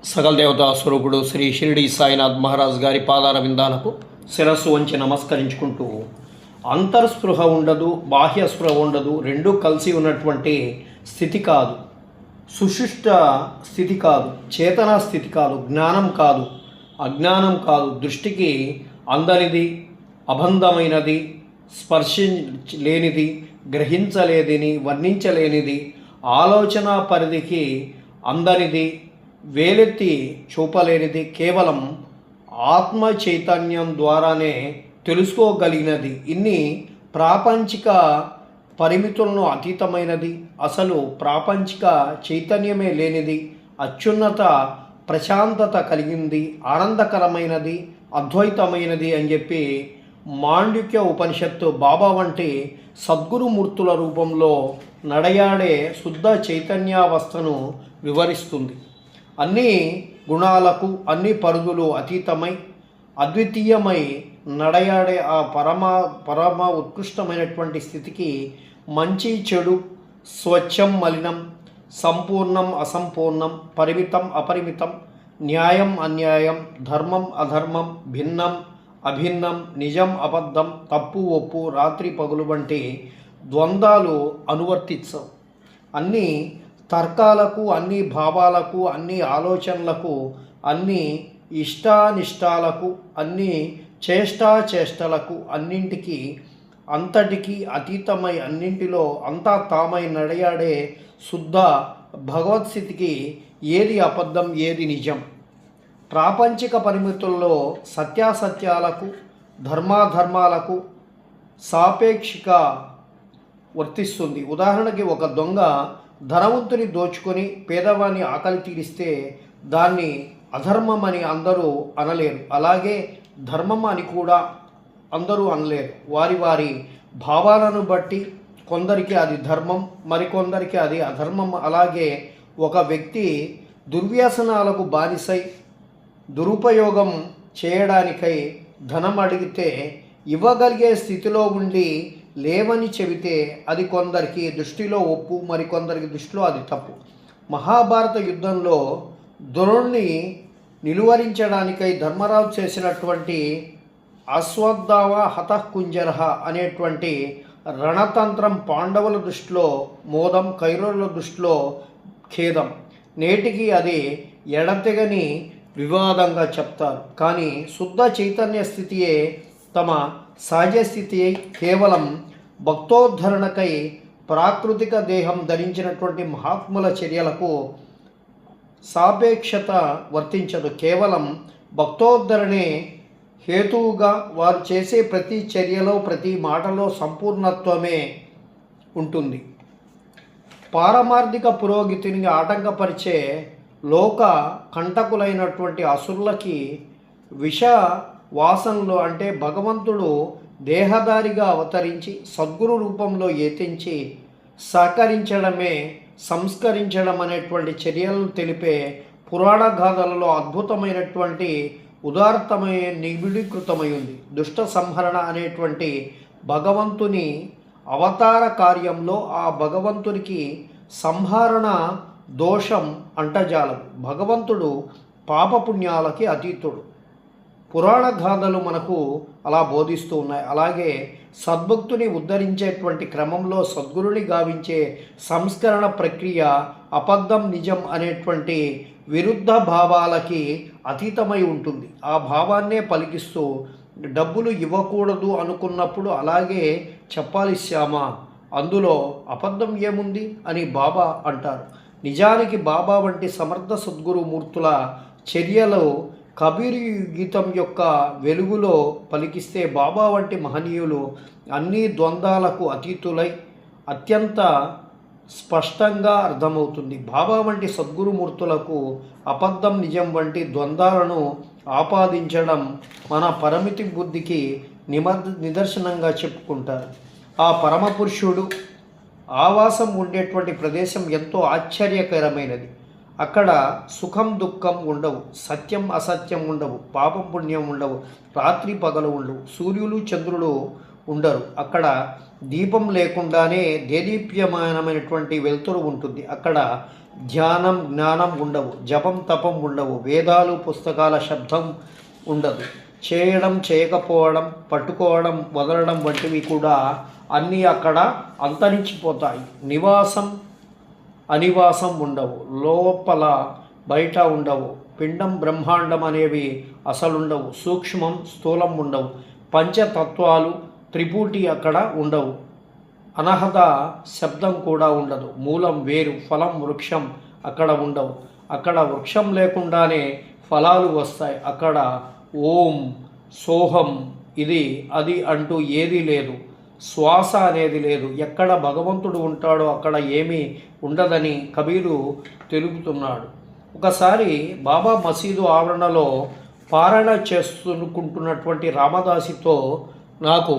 సకల దేవతా స్వరూపుడు శ్రీ షిరిడి సాయినాథ్ మహారాజ్ గారి పాదాల విందాలకు శిరస్సు వంచి నమస్కరించుకుంటూ, అంతర్స్పృహ ఉండదు, బాహ్య స్పృహ ఉండదు, రెండూ కలిసి ఉన్నటువంటి స్థితి కాదు, సుశిష్ట స్థితి కాదు, చేతనా స్థితి కాదు, జ్ఞానం కాదు, అజ్ఞానం కాదు, దృష్టికి అందనిది, అబంధమైనది, స్పర్శలేనిది, గ్రహించలేనిది, వర్ణించలేనిది, ఆలోచన పరిధికి అందనిది, వేలెత్తి చూపలేనిది, కేవలం ఆత్మ చైతన్యం ద్వారానే తెలుసుకోగలిగినది, ఇన్ని ప్రాపంచిక పరిమితులను అతీతమైనది, అసలు ప్రాపంచిక చైతన్యమే లేనిది, అత్యున్నత ప్రశాంతత కలిగింది, ఆనందకరమైనది, అద్వైతమైనది అని చెప్పి మాండుక్య ఉపనిషత్తు బాబా వంటి సద్గురుమూర్తుల రూపంలో నడయాడే శుద్ధ చైతన్యావస్థను వివరిస్తుంది. అన్ని గుణాలకు అన్ని పరిధులు అతీతమై అద్వితీయమై నడయాడే ఆ పరమ ఉత్కృష్టమైనటువంటి స్థితికి మంచి చెడు, స్వచ్ఛం మలినం, సంపూర్ణం అసంపూర్ణం, పరిమితం అపరిమితం, న్యాయం అన్యాయం, ధర్మం అధర్మం, భిన్నం అభిన్నం, నిజం అబద్ధం, తప్పు ఒప్పు, రాత్రి పగులు వంటి ద్వంద్వాలు అనువర్తించవు. అన్ని తర్కాలకు, అన్ని భావాలకు, అన్ని ఆలోచనలకు, అన్ని ఇష్టానిష్టాలకు, అన్ని చేష్టలకు, అన్నింటికి అంతటికి అతీతమై అన్నింటిలో అంతా తామై నడయాడే శుద్ధ భగవత్స్థితికి ఏది అబద్ధం, ఏది నిజం, ప్రాపంచిక పరిమితుల్లో సత్యాసత్యాలకు, ధర్మాధర్మాలకు సాపేక్షిక వర్తిస్తుంది. ఉదాహరణకి, ఒక దొంగ ధనవంతుని దోచుకొని పేదవాని ఆకలి తీరిస్తే దాన్ని అధర్మం అని అందరూ అనలేరు. అలాగే ధర్మం అని కూడా అందరూ అనలేరు. వారి వారి భావాలను బట్టి కొందరికి అది ధర్మం, మరికొందరికి అది అధర్మం. అలాగే ఒక వ్యక్తి దుర్వ్యసనాలకు బానిసై దురుపయోగం చేయడానికై ధనం అడిగితే ఇవ్వగలిగే స్థితిలో ఉండి లేవని చెబితే అది కొందరికి దృష్టిలో ఒప్పు, మరికొందరికి దృష్టిలో అది తప్పు. మహాభారత యుద్ధంలో ద్రోణుని నిలువరించడానికై ధర్మరాజు చేసినటువంటి అశ్వత్థామ హతఃకుంజరః అనేటువంటి రణతంత్రం పాండవుల దృష్టిలో మోదం, కౌరవుల దృష్టిలో ఖేదం. నేటికి అది ఎడతెగని వివాదంగా చెప్తారు. కానీ శుద్ధ చైతన్య స్థితియే తమ సహజ స్థితి కేవలం భక్తోద్ధరణకై ప్రాకృతిక దేహం ధరించినటువంటి మహాత్ముల చర్యలకు సాపేక్షత వర్తించదు. కేవలం భక్తోద్ధరణే హేతువుగా వారు చేసే ప్రతి చర్యలో, ప్రతి మాటలో సంపూర్ణత్వమే ఉంటుంది. పారమార్థిక పురోగతిని ఆటంకపరిచే లోక కంటకులైనటువంటి అసురులకి విష వాసనలు, అంటే భగవంతుడు దేహదారిగా అవతరించి సద్గురు రూపంలో యతించి సహకరించడమే సంస్కరించడం అనేటువంటి చర్యలను తెలిపే పురాణ గాథలలో అద్భుతమైనటువంటి ఉదాత్తమైన నిబిడీకృతమై ఉంది. దుష్ట సంహరణ అనేటువంటి భగవంతుని అవతార కార్యంలో ఆ భగవంతునికి సంహరణ దోషం అంటజాలదు. భగవంతుడు పాపపుణ్యాలకి అతీతుడు. పురాణ గాథలు మనకు అలా బోధిస్తూ ఉన్నాయి. అలాగే సద్భక్తుని ఉద్ధరించేటువంటి క్రమంలో సద్గురుని గావించే సంస్కరణ ప్రక్రియ అబద్ధం నిజం అనేటువంటి విరుద్ధ భావాలకి అతీతమై ఉంటుంది. ఆ భావాన్నే పలికిస్తూ డబ్బులు ఇవ్వకూడదు అనుకున్నప్పుడు అలాగే చెప్పాలి శ్యామ, అందులో అబద్ధం ఏముంది అని బాబా అంటారు. నిజానికి బాబా వంటి సమర్థ సద్గురు మూర్తుల చర్యలు కబీర్ గీతం యొక్క వెలుగులో పలికిస్తే బాబా వంటి మహనీయులు అన్ని ద్వంద్వాలకు అతీతులై అత్యంత స్పష్టంగా అర్థమవుతుంది. బాబా వంటి సద్గురుమూర్తులకు అబద్ధం నిజం వంటి ద్వంద్వాలను ఆపాదించడం మన పరిమితి బుద్ధికి నిదర్శనంగా చెప్పుకుంటారు. ఆ పరమపురుషుడు ఆవాసం ఉండేటువంటి ప్రదేశం ఎంతో ఆశ్చర్యకరమైనది. అక్కడ సుఖం దుఃఖం ఉండవు, సత్యం అసత్యం ఉండవు, పాపం పుణ్యం ఉండవు, రాత్రి పగలు ఉండవు, సూర్యులు చంద్రులు ఉండరు. అక్కడ దీపం లేకుండానే దేదీప్యమానమైనటువంటి వెలుతురు ఉంటుంది. అక్కడ ధ్యానం జ్ఞానం ఉండవు, జపం తపం ఉండవు, వేదాలు పుస్తకాల శబ్దం ఉండదు. చేయడం చేయకపోవడం, పట్టుకోవడం వదలడం వంటివి కూడా అన్నీ అక్కడ అంతరించిపోతాయి. నివాసం అనివాసం ఉండవు, లోపల బయట ఉండవు, పిండం బ్రహ్మాండం అనేవి అసలుండవు, సూక్ష్మం స్థూలం ఉండవు, పంచతత్వాలు త్రిపుటి అక్కడ ఉండవు, అనహద శబ్దం కూడా ఉండదు, మూలం వేరు, ఫలం వృక్షం అక్కడ ఉండవు. అక్కడ వృక్షం లేకుండానే ఫలాలు వస్తాయి. అక్కడ ఓం సోహం ఇది అది అంటూ ఏదీ లేదు, శ్వాస అనేది లేదు. ఎక్కడ భగవంతుడు ఉంటాడో అక్కడ ఏమీ ఉండదని కబీరు తెలుపుతున్నాడు. ఒకసారి బాబా మసీదు ఆవరణలో పారణ చేసుకుంటున్నటువంటి రామదాసితో నాకు